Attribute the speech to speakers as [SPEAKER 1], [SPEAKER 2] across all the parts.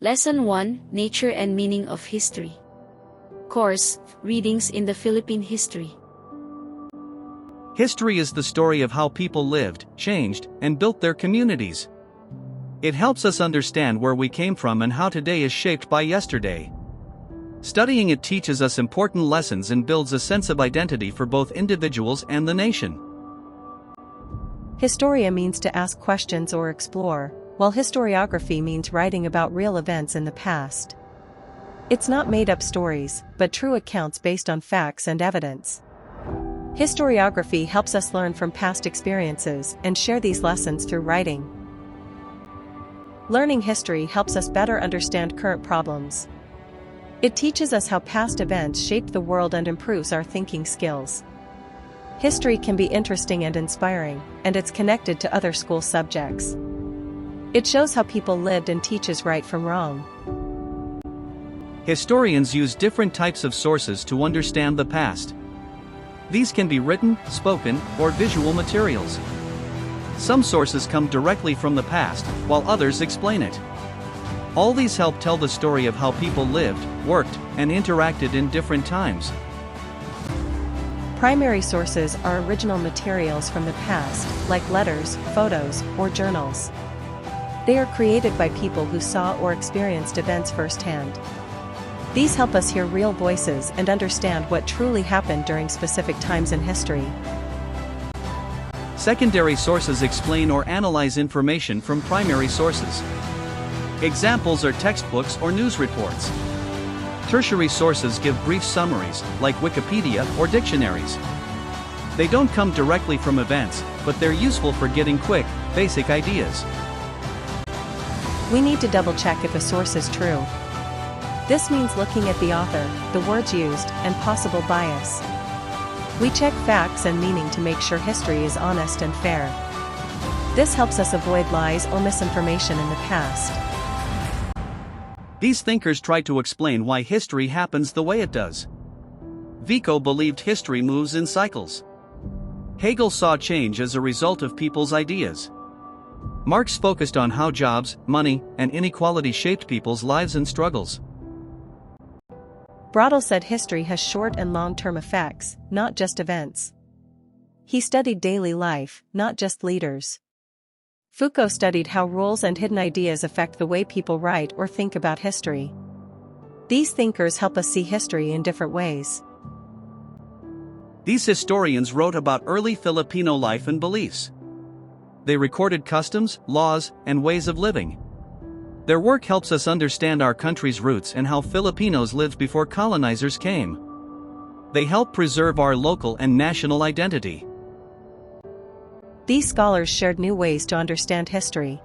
[SPEAKER 1] Lesson 1: Nature and Meaning of History. Course, Readings in the Philippine History.
[SPEAKER 2] History is the story of how people lived, changed, and built their communities. It helps us understand where we came from and how today is shaped by yesterday. Studying it teaches us important lessons and builds a sense of identity for both individuals and the nation.
[SPEAKER 3] Historia means to ask questions or explore, while historiography means writing about real events in the past. It's not made-up stories, but true accounts based on facts and evidence. Historiography helps us learn from past experiences and share these lessons through writing. Learning history helps us better understand current problems. It teaches us how past events shaped the world and improves our thinking skills. History can be interesting and inspiring, and it's connected to other school subjects. It shows how people lived and teaches right from wrong.
[SPEAKER 2] Historians use different types of sources to understand the past. These can be written, spoken, or visual materials. Some sources come directly from the past, while others explain it. All these help tell the story of how people lived, worked, and interacted in different times.
[SPEAKER 3] Primary sources are original materials from the past, like letters, photos, or journals. They are created by people who saw or experienced events firsthand. These help us hear real voices and understand what truly happened during specific times in history.
[SPEAKER 2] Secondary sources explain or analyze information from primary sources. Examples are textbooks or news reports. Tertiary sources give brief summaries, like Wikipedia or dictionaries. They don't come directly from events, but they're useful for getting quick, basic ideas.
[SPEAKER 3] We need to double-check if a source is true. This means looking at the author, the words used, and possible bias. We check facts and meaning to make sure history is honest and fair. This helps us avoid lies or misinformation in the past.
[SPEAKER 2] These thinkers try to explain why history happens the way it does. Vico believed history moves in cycles. Hegel saw change as a result of people's ideas. Marx focused on how jobs, money, and inequality shaped people's lives and struggles.
[SPEAKER 3] Bradel said history has short and long-term effects, not just events. He studied daily life, not just leaders. Foucault studied how rules and hidden ideas affect the way people write or think about history. These thinkers help us see history in different ways.
[SPEAKER 2] These historians wrote about early Filipino life and beliefs. They recorded customs, laws, and ways of living. Their work helps us understand our country's roots and how Filipinos lived before colonizers came. They help preserve our local and national identity.
[SPEAKER 3] These scholars shared new ways to understand history.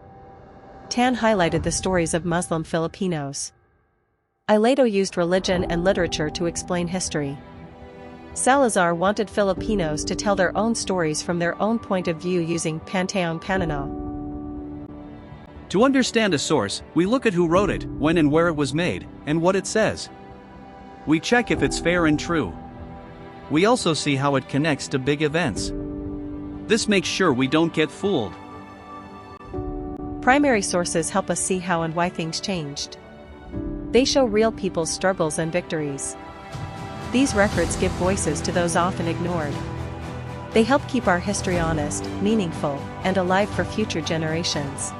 [SPEAKER 3] Tan highlighted the stories of Muslim Filipinos. Ileto used religion and literature to explain history. Salazar wanted Filipinos to tell their own stories from their own point of view using Panteon Pananaw.
[SPEAKER 2] To understand a source, we look at who wrote it, when and where it was made, and what it says. We check if it's fair and true. We also see how it connects to big events. This makes sure we don't get fooled.
[SPEAKER 3] Primary sources help us see how and why things changed. They show real people's struggles and victories. These records give voices to those often ignored. They help keep our history honest, meaningful, and alive for future generations.